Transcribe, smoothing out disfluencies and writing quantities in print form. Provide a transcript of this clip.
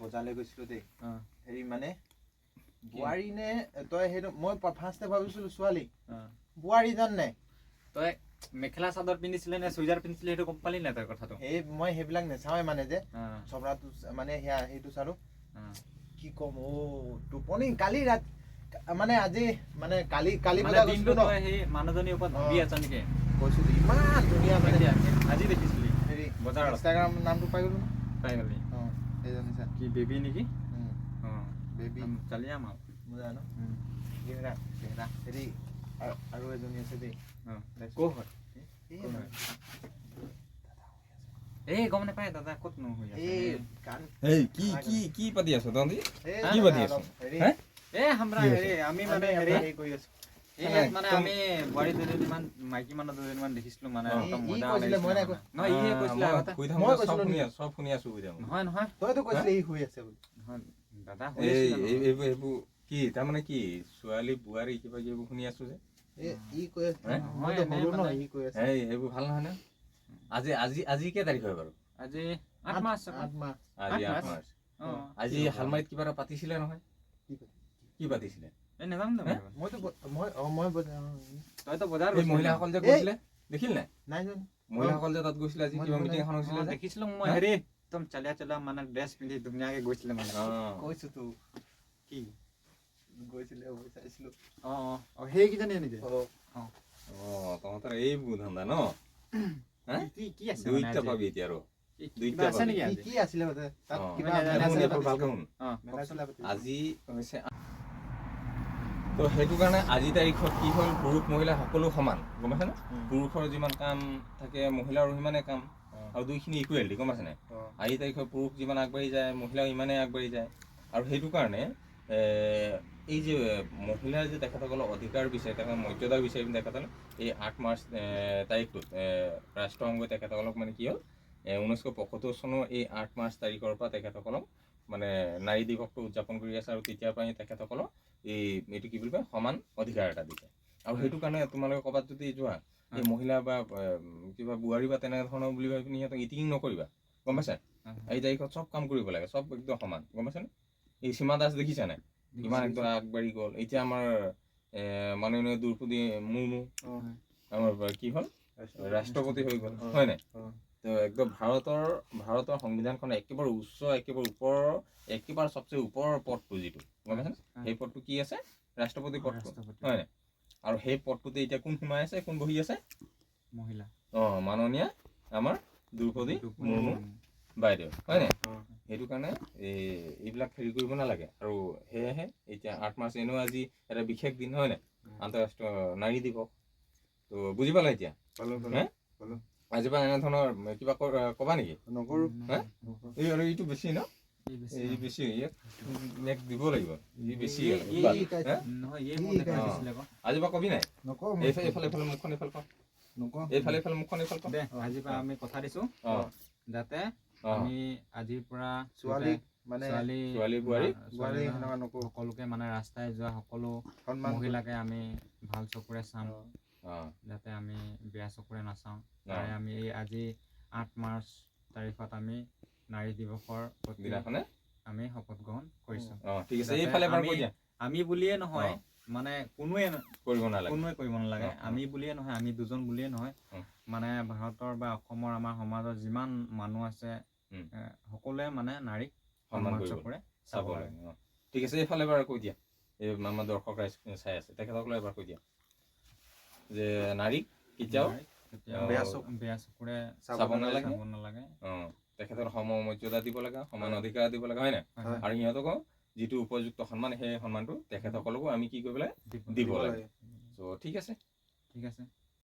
বজাৰলৈ গৈছিলো দেই হেৰি মানে বোৱাৰী নে তই সেইটো মই ফাৰ্ষ্টে ভাবিছিলো ছোৱালী বোৱাৰীজন নে তই মেখেলা চাদৰ পিন্ধিছিলে নে চুইজাৰ পিন্ধিছিলে সেইটো গম পালি নাই তই কথাটো এই মই সেইবিলাক নেচাওৱে মানে যে চবৰাটো মানে সেয়া সেইটো চালো কি কম অ টোপনি কালি ৰাত মানে আজি মানে কালি বজাৰ গৈছিলো ন সেই মানুহজনীৰ ওপৰত ভাবি আছ নেকি কৈছিলো ইমান ধুনীয়া মানে আজি দেখিছিলি হেৰি বজাৰত ইনষ্টাগ্ৰাম নামটো পাই গলো পাই গলি সেইজনী চা কি বেবী নেকি বেবী চালিয়াম আৰু বুজা ন চেহেৰা হেৰি আৰু এজনী আছে দেই ক'ৰ হয় এই গম নাপায় দাদা ক'ত নহৈ আছে এই কি পাতি আছ তহঁতি কি পাতি আছ এই আমরা হেৰি আমি মানে হেৰি কৰি আছো মানে আমি বোৱাৰী দুজনীমান মাইকী মানুহ দুজনীমান দেখিছিলো মানে একদম মজা কৈছিলে মই নাই কোৱা নহয় ইয়ে কৈছিলে আগতে মই সব শুনি আছো নহয় তইতো কৈছিলি ই শুই আছে বুলি নহয় দাদা এইবোৰ কি তাৰমানে কি ছোৱালী বোৱাৰী কিবা কিবি শুনি আছো যে ই কৈ আছে মইতো হলো ন ই কৈ আছে এইবোৰ ভাল নহয় নে আজি কেই তাৰিখ হয় বাৰু আজি 8 মাৰ্চ আজি 8 মাৰ্চ আজি হালমাৰীত কিবা এটা পাতিছিলে নহয় কি পাতিছিলে এই নাজানো না মই তইতো বজাৰ এই মহিলাসকল যে গৈছিলে দেখিল নাই নাই জানো মহিলাসকল যে তাত গৈছিলে আজি কিবা মিটিং এখন হৈছিলে দেখিছিলো মই হেৰি একদম চালিয়া মানে ড্ৰেছ পিন্ধি ধুনীয়াকে গৈছিলে মানে কৈছো তো কি গৈছিলে চাইছিলো সেইকেইজনী নেকি তহঁতৰ এইবোৰ ধান্দা ন কি আছে দুইটা পাবি এতিয়া আৰু দুইটা আছে নেকি কি আছিলে তাত কিবা আজি হৈছে তো সেইটো কাৰণে আজি তাৰিখত কি হ'ল পুৰুষ মহিলা সকলো সমান গম পাইছেনে পুৰুষৰ যিমান কাম থাকে মহিলাৰো সিমানে কাম আৰু দুইখিনি ইকুৱেলিটি গম পাইছেনে আজি তাৰিখত পুৰুষ যিমান আগবাঢ়ি যায় মহিলাও ইমানেই আগবাঢ়ি যায় আৰু সেইটো কাৰণে এই যে মহিলাৰ যে তেখেতসকলৰ অধিকাৰ বিচাৰে তেখেতৰ মৰ্যাদা বিচাৰি তেখেতসকলে এই 8 মাৰ্চ তাৰিখটোত ৰাষ্ট্ৰসংঘই তেখেতসকলক মানে কি হ'ল 1975 চনৰ এই 8 মাৰ্চ তাৰিখৰ পৰা তেখেতসকলক মানে নাৰী দিৱসটো উদযাপন কৰি আছে আৰু তেতিয়াৰ পৰাই তেখেতসকলক এইটো কি বুলি কয় সমান অধিকাৰ এটা দিছে আৰু সেইটো কাৰণে তোমালোকে ক'ৰবাত যদি যোৱা এই মহিলা বা কিবা বোৱাৰী বা তেনেধৰণৰ বুলি ভাবি পিনি সিহঁতক ইটিং নকৰিবা গম পাইছা এই তাৰিখত চব কাম কৰিব লাগে চব একদম সমান গম পাইছানে এই সীমা দাস দেখিছা নাই ইমান একদম আগবাঢ়ি গ'ল এতিয়া আমাৰ মাননীয় দ্ৰৌপদী মুৰ্মু আমাৰ কি হ'ল ৰাষ্ট্ৰপতি হৈ গ'ল হয় নাই তো একদম ভাৰতৰ সংবিধানখন একেবাৰে উচ্চ একেবাৰে ওপৰৰ একেবাৰে সবচে ওপৰৰ পদটো যিটো গম পাইছানে সেই পদটো কি আছে ৰাষ্ট্ৰপতি পদটো হয় নাই আৰু সেই পদটোতে এতিয়া কোন সোমাই আছে কোন বহি আছে মহিলা মাননীয় আমাৰ দ্ৰৌপদী মুৰ্মু বাইদেউ হয় নাই সেইটো কাৰণে এইবিলাক হেৰি কৰিব নালাগে আৰু সেয়েহে এতিয়া 8 মাৰ্চ এনেও আজি এটা বিশেষ দিন হয় নাই আন্তঃৰাষ্ট্ৰীয় নাৰী দিৱস তো বুজি পালা এতিয়া আজিৰ পৰা এনেধৰণৰ কিবা ক'বা নেকি নকৰো এই আৰু এইটো বেছি ন এই বেছি নেক্সট দিব লাগিব ই বেছি আজিৰ পৰা কবি নাই এইফালে মুখখন এইফালে কওঁ এইফালে মুখখন এইফালে কওঁ আজিৰ পৰা আমি কথা দিছো যাতে আমি আজিৰ পৰা ছোৱালীক মানে ছোৱালী বোৱাৰী সকলোকে মানে ৰাস্তাই যোৱা সকলো মহিলাকে আমি ভাল চকুৰে চাম যাতে আমি বেয়া চকুৰে নাচাওঁ তাৰে আমি আজি 8 মাৰ্চ তাৰিখত আমি নাৰী দিৱসৰ দিনাখনে আমি শপত গ্ৰহণ কৰিছো ঠিক আছে এইফালে এবাৰ কৈ দিয়া আমি বুলিয়ে নহয় মানে কোনোৱে কৰিব নালাগে আমি বুলিয়ে নহয় আমি দুজন বুলিয়ে নহয় মানে ভাৰতৰ বা অসমৰ আমাৰ সমাজৰ যিমান মানুহ আছে সকলোৱে মানে নাৰীক সন্মান চকুৰে চাব লাগে ঠিক আছে এইফালে এবাৰ কৈ দিয়া এই আমাৰ দৰ্শক ৰাইজ চাই আছে তেখেতসকলে এবাৰ কৈ দিয়া যে নাৰীক কেতিয়াও বেয়া চকুৰে চাব নালাগে তেখেতৰ সম মৰ্যাদা দিব লাগে সমান অধিকাৰ দিব লাগে হয় নাই আৰু সিহঁতকো যিটো উপযুক্ত সন্মান সেই সন্মানটো তেখেতসকলকো আমি কি কৰিব লাগে দিব লাগে চ' ঠিক আছে